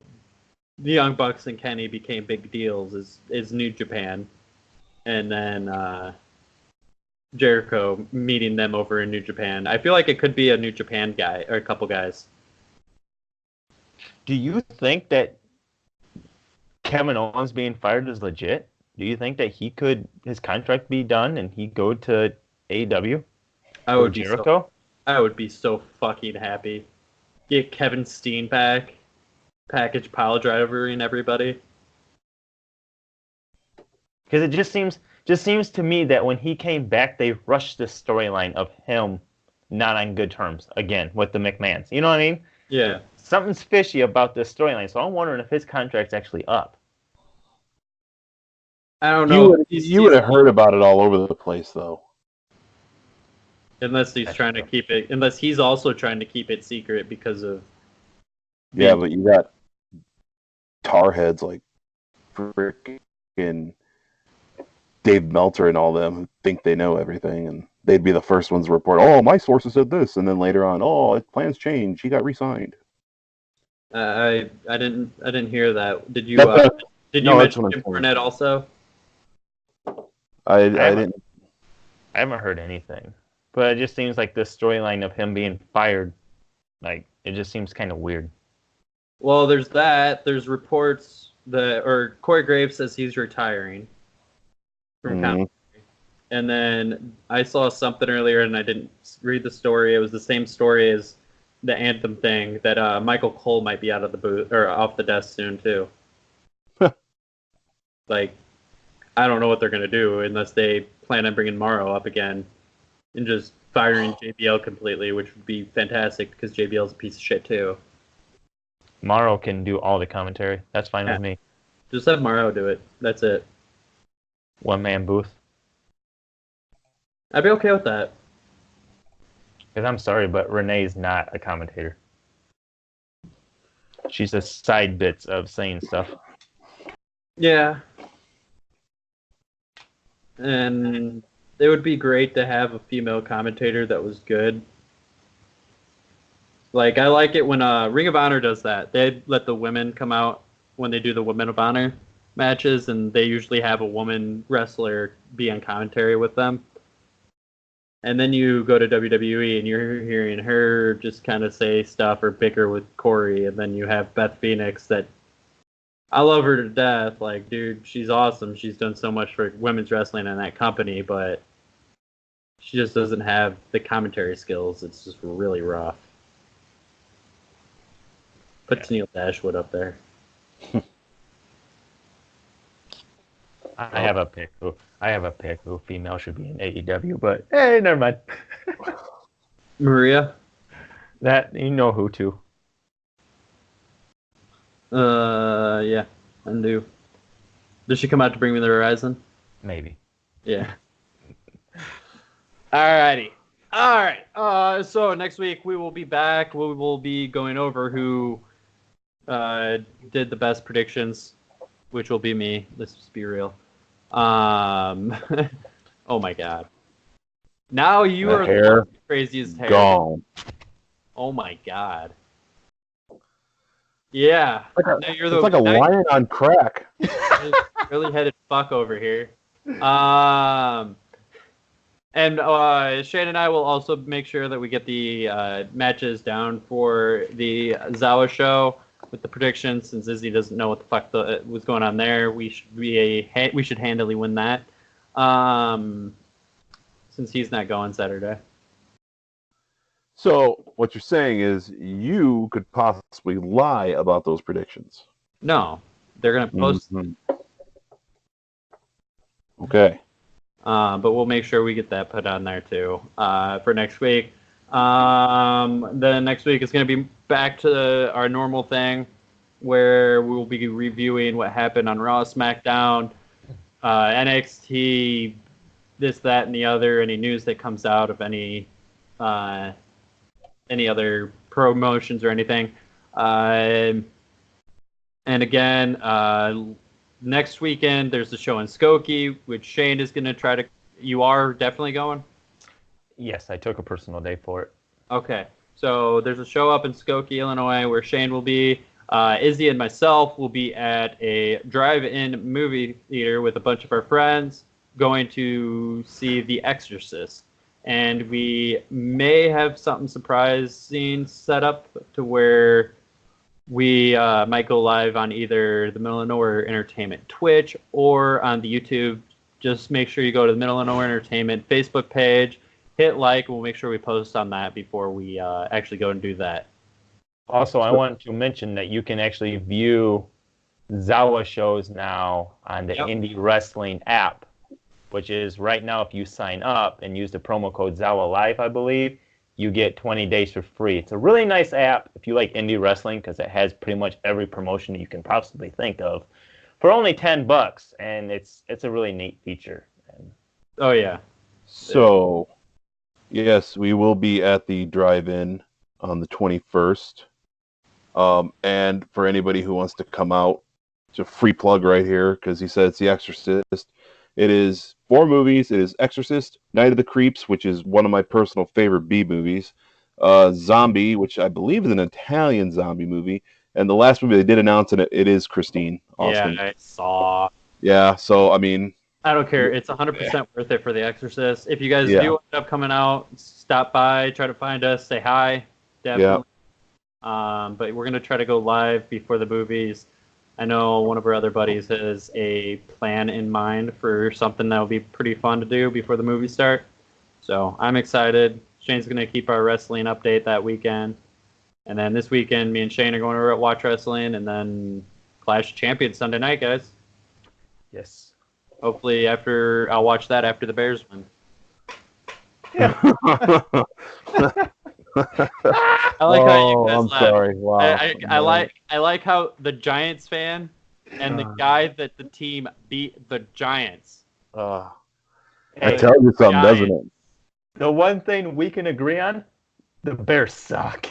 the Young Bucks and Kenny became big deals is New Japan. And then Jericho meeting them over in New Japan. I feel like it could be a New Japan guy or a couple guys. Do you think that Kevin Owens being fired is legit? Do you think that his contract be done and he go to AEW? I Or would be Jericho? I would be so fucking happy. Get Kevin Steen back, package pile driver and everybody. Because it just seems to me that when he came back, they rushed the storyline of him not on good terms again with the McMahons. You know what I mean? Yeah. Something's fishy about this storyline, so I'm wondering if his contract's actually up. I don't know. You would have heard about it all over the place, though. Unless he's That's trying to true. keep it. Unless he's also trying to keep it secret because of. Yeah, but you got tar heads like freaking Dave Meltzer and all them who think they know everything, and they'd be the first ones to report, oh, my sources said this, and then later on, oh, plans changed, he got re-signed. I didn't hear that. Did you? That's Did you no, that's mention what I'm Jim saying. Cornette also? I didn't. I haven't heard anything. But it just seems like this storyline of him being fired, like, it just seems kind of weird. Well, there's that. There's reports or Corey Graves says he's retiring from commentary. And then I saw something earlier, and I didn't read the story. It was the same story as the Anthem thing that Michael Cole might be out of the booth or off the desk soon too. Like, I don't know what they're gonna do unless they plan on bringing Morrow up again and just firing JBL completely, which would be fantastic because JBL's a piece of shit too. Morrow can do all the commentary. That's fine with me. Just have Morrow do it. That's it. One-man booth. I'd be okay with that. Because I'm sorry, but Renee's not a commentator. She's a side bits of saying stuff. Yeah. And it would be great to have a female commentator that was good. Like, I like it when Ring of Honor does that. They let the women come out when they do the Women of Honor matches, and they usually have a woman wrestler be on commentary with them. And then you go to WWE and you're hearing her just kind of say stuff or bicker with Corey, and then you have Beth Phoenix that I love her to death. Like, dude, she's awesome. She's done so much for women's wrestling in that company, but she just doesn't have the commentary skills. It's just really rough. Put Tennille Dashwood up there. I have a pick who female should be in AEW, but hey, never mind. Maria? That, you know who to. Yeah, I do. Does she come out to bring me the Horizon? Maybe. Yeah. Alrighty. Alright. So next week we will be back. We will be going over who did the best predictions, which will be me. Let's just be real. Oh my god. Now you The are hair the craziest hair. Gone. Oh my god. Yeah. Now you're It's like a lion on crack. really headed fuck over here. And Shane and I will also make sure that we get the matches down for the Zawa show with the predictions. Since Izzy doesn't know what the fuck was going on there, we should handily win that. since he's not going Saturday. So what you're saying is you could possibly lie about those predictions. No, they're gonna post. Mhm. Okay. But we'll make sure we get that put on there too for next week. Then next week is going to be back to our normal thing where we'll be reviewing what happened on Raw, SmackDown, NXT, this, that, and the other. Any news that comes out of any other promotions or anything. And again, next weekend there's a show in Skokie, which Shane is going to try to. You are definitely going? Yes, I took a personal day for it. Okay. So there's a show up in Skokie, Illinois, where Shane will be. Izzy and myself will be at a drive-in movie theater with a bunch of our friends going to see The Exorcist. And we may have something surprising set up to where we might go live on either the Middle of Nowhere Entertainment Twitch or on the YouTube. Just make sure you go to the Middle of Nowhere Entertainment Facebook page, hit like, and we'll make sure we post on that before we actually go and do that. Also, I want to mention that you can actually view Zawa shows now on the Indie Wrestling app, which is right now if you sign up and use the promo code Zawa Live, I believe, you get 20 days for free. It's a really nice app if you like indie wrestling because it has pretty much every promotion you can possibly think of for only $10, and it's a really neat feature. Oh yeah. So, yes, we will be at the drive-in on the 21st. And for anybody who wants to come out, it's a free plug right here because he said it's The Exorcist. It is 4 movies. It is Exorcist, Night of the Creeps, which is one of my personal favorite B movies, Zombie, which I believe is an Italian zombie movie, and the last movie they did announce it is Christine Austin. Yeah, I saw. Yeah, so I mean, I don't care. It's 100% worth it for The Exorcist. If you guys Yeah. do end up coming out, stop by, try to find us, say hi. Definitely. But we're going to try to go live before the movies. I know one of our other buddies has a plan in mind for something that will be pretty fun to do before the movies start. So I'm excited. Shane's going to keep our wrestling update that weekend. And then this weekend, me and Shane are going to watch wrestling, and then Clash of Champions Sunday night, guys. Yes. Hopefully I'll watch that after the Bears win. I like how you guys I'm laugh. sorry. Wow. I like how the Giants fan and the guy that the team beat the Giants. I Hey, tell you something, doesn't it? the one thing we can agree on, the Bears suck.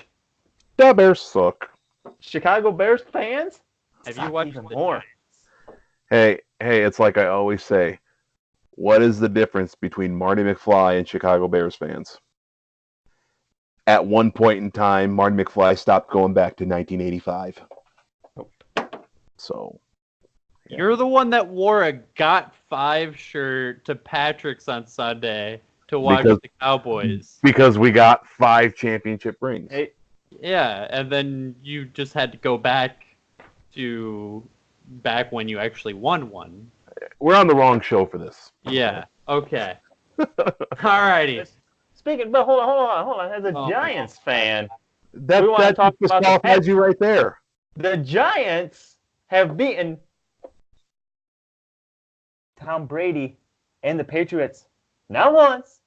The Bears suck. Chicago Bears fans? Have suck you watched even the more? Hey, it's like I always say, what is the difference between Marty McFly and Chicago Bears fans? At one point in time, Marty McFly stopped going back to 1985. So, yeah. You're the one that wore a Got 5 shirt to Patrick's on Sunday to watch the Cowboys. Because we got 5 championship rings. Hey, Yeah, and then you just had to go back when you actually won one. We're on the wrong show for this. Yeah. Okay. Alrighty. speaking, but hold on. As a Giants fan, That We wanna talk about the disqualifies you right there. the Giants have beaten Tom Brady and the Patriots not once,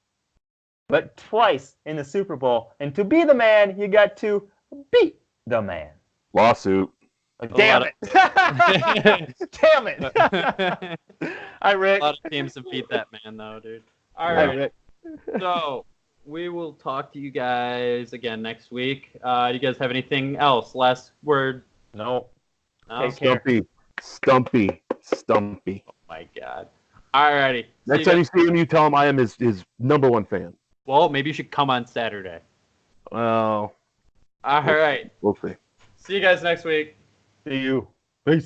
but twice in the Super Bowl. And to be the man, you got to beat the man. Lawsuit. Damn it! Damn it! Hi, Rick. A lot of teams have beat that man, though, dude. All Hi, right. Rick. So we will talk to you guys again next week. You guys have anything else? Last word? No. No? Take care. Stumpy. Oh my God. Alrighty. Next time you see him, you tell him I am his number one fan. Well, maybe you should come on Saturday. Well, All right. we'll see. See you guys next week. See you. Peace.